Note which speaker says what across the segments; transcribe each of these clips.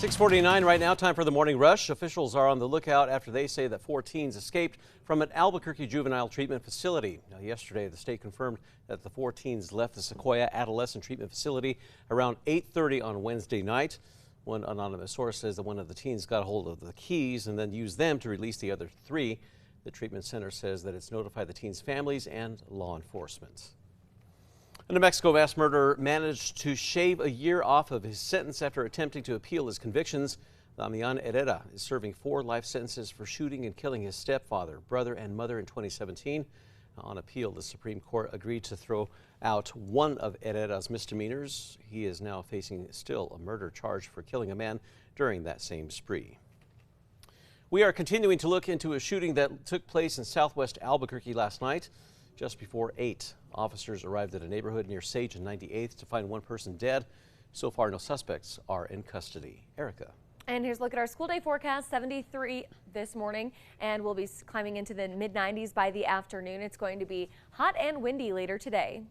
Speaker 1: 6:49 right now, time for the morning rush. Officials are on the lookout after they say that 4 teens escaped from an Albuquerque juvenile treatment facility. Now, yesterday, the state confirmed that the 4 teens left the Sequoia Adolescent Treatment Facility around 8:30 on Wednesday night. One anonymous source says that one of the teens got a hold of the keys and then used them to release the other 3. The treatment center says that it's notified the teens' families and law enforcement. A New Mexico mass murderer managed to shave a year off of his sentence after attempting to appeal his convictions. Damian Herrera is serving 4 life sentences for shooting and killing his stepfather, brother, and mother in 2017. On appeal, the Supreme Court agreed to throw out one of Herrera's misdemeanors. He is now facing still a murder charge for killing a man during that same spree. We are continuing to look into a shooting that took place in southwest Albuquerque last night. Just before 8, officers arrived at a neighborhood near Sage and 98th to find one person dead. So far, no suspects are in custody. Erica.
Speaker 2: And here's a look at our school day forecast. 73 this morning, and we'll be climbing into the mid-90s by the afternoon. It's going to be hot and windy later today.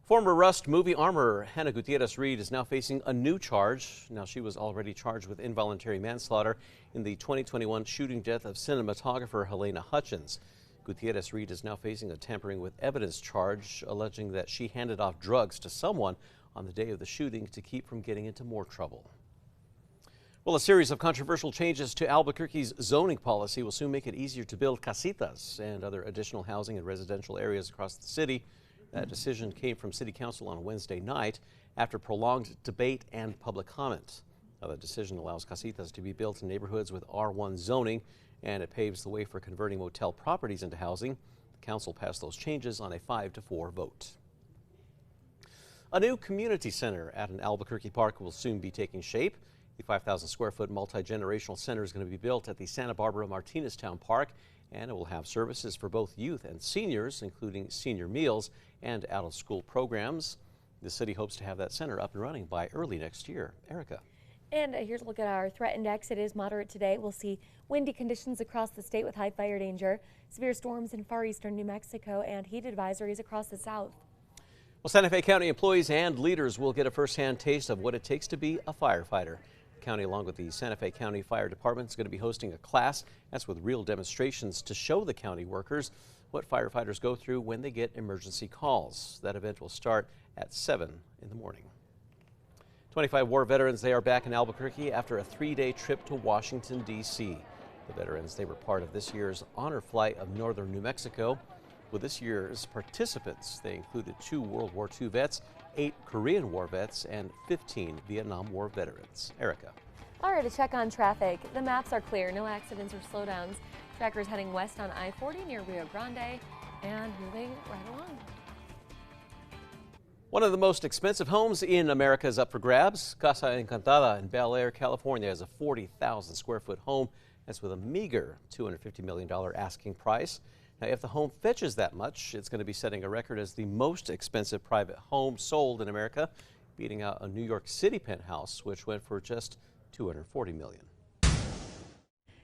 Speaker 1: Former Rust movie armorer Hannah Gutierrez-Reed is now facing a new charge. Now, she was already charged with involuntary manslaughter in the 2021 shooting death of cinematographer Helena Hutchins. Gutierrez-Reed is now facing a tampering with evidence charge, alleging that she handed off drugs to someone on the day of the shooting to keep from getting into more trouble. Well, a series of controversial changes to Albuquerque's zoning policy will soon make it easier to build casitas and other additional housing in residential areas across the city. That decision came from City Council on Wednesday night after prolonged debate and public comment. Now, the decision allows casitas to be built in neighborhoods with R1 zoning, and it paves the way for converting motel properties into housing. The council passed those changes on a 5-4 vote. A new community center at an Albuquerque park will soon be taking shape. The 5,000 square foot multi-generational center is going to be built at the Santa Barbara Martineztown Park, and it will have services for both youth and seniors, including senior meals and out-of-school programs. The city hopes to have that center up and running by early next year. Erica.
Speaker 2: And here's a look at our threat index. It is moderate today. We'll see windy conditions across the state with high fire danger, severe storms in far eastern New Mexico, and heat advisories across the south.
Speaker 1: Well, Santa Fe County employees and leaders will get a first-hand taste of what it takes to be a firefighter. The county, along with the Santa Fe County Fire Department, is going to be hosting a class. That's with real demonstrations to show the county workers what firefighters go through when they get emergency calls. That event will start at 7 in the morning. 25 war veterans, they are back in Albuquerque after a 3-day trip to Washington, D.C. The veterans, they were part of this year's honor flight of northern New Mexico. With this year's participants, they included 2 World War II vets, 8 Korean War vets, and 15 Vietnam War veterans. Erica.
Speaker 2: All right, a check on traffic. The maps are clear. No accidents or slowdowns. Trackers heading west on I-40 near Rio Grande and moving right along.
Speaker 1: One of the most expensive homes in America is up for grabs. Casa Encantada in Bel Air, California is a 40,000 square foot home. That's with a meager $250 million asking price. Now, if the home fetches that much, it's going to be setting a record as the most expensive private home sold in America, beating out a New York City penthouse, which went for just $240 million.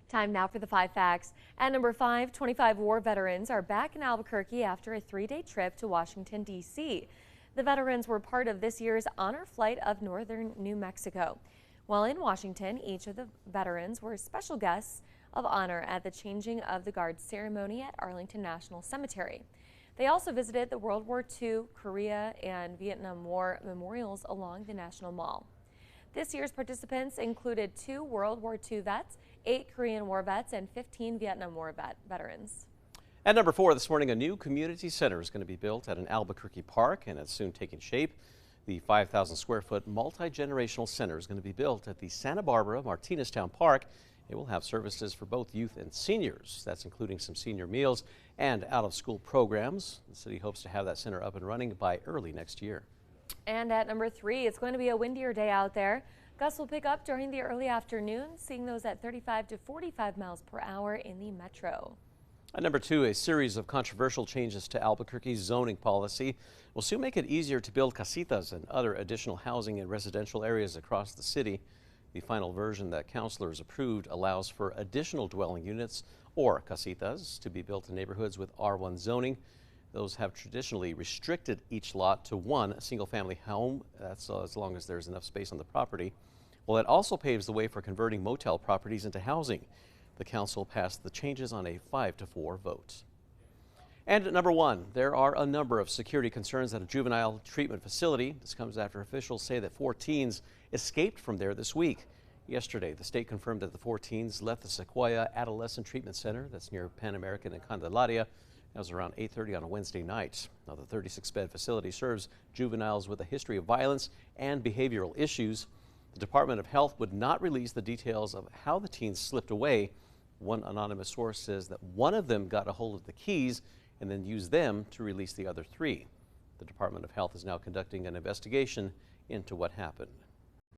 Speaker 2: Time now for the 5 facts. At number 5, 25 war veterans are back in Albuquerque after a 3-day trip to Washington, D.C. The veterans were part of this year's honor flight of northern New Mexico. While in Washington, each of the veterans were special guests of honor at the changing of the guard ceremony at Arlington National Cemetery. They also visited the World War II, Korea, and Vietnam War memorials along the National Mall. This year's participants included 2 World War II vets, 8 Korean War vets, and 15 Vietnam War veterans.
Speaker 1: At number 4 this morning, a new community center is going to be built at an Albuquerque park, and it's soon taking shape. The 5,000 square foot multi-generational center is going to be built at the Santa Barbara Martineztown Park. It will have services for both youth and seniors. That's including some senior meals and out-of-school programs. The city hopes to have that center up and running by early next year.
Speaker 2: And at number 3, it's going to be a windier day out there. Gusts will pick up during the early afternoon, seeing those at 35 to 45 miles per hour in the metro.
Speaker 1: At number 2, a series of controversial changes to Albuquerque's zoning policy will soon make it easier to build casitas and other additional housing in residential areas across the city. The final version that councilors approved allows for additional dwelling units or casitas to be built in neighborhoods with R1 zoning. Those have traditionally restricted each lot to one single-family home. That's as long as there's enough space on the property. Well, it also paves the way for converting motel properties into housing. The council passed the changes on a 5-4 vote. And at number 1, there are a number of security concerns at a juvenile treatment facility. This comes after officials say that 4 teens escaped from there this week. Yesterday, the state confirmed that the 4 teens left the Sequoia Adolescent Treatment Center that's near Pan American and Candelaria. That was around 8:30 on a Wednesday night. Now, the 36-bed facility serves juveniles with a history of violence and behavioral issues. The Department of Health would not release the details of how the teens slipped away. One anonymous source says that one of them got a hold of the keys and then used them to release the other 3. The Department of Health is now conducting an investigation into what happened.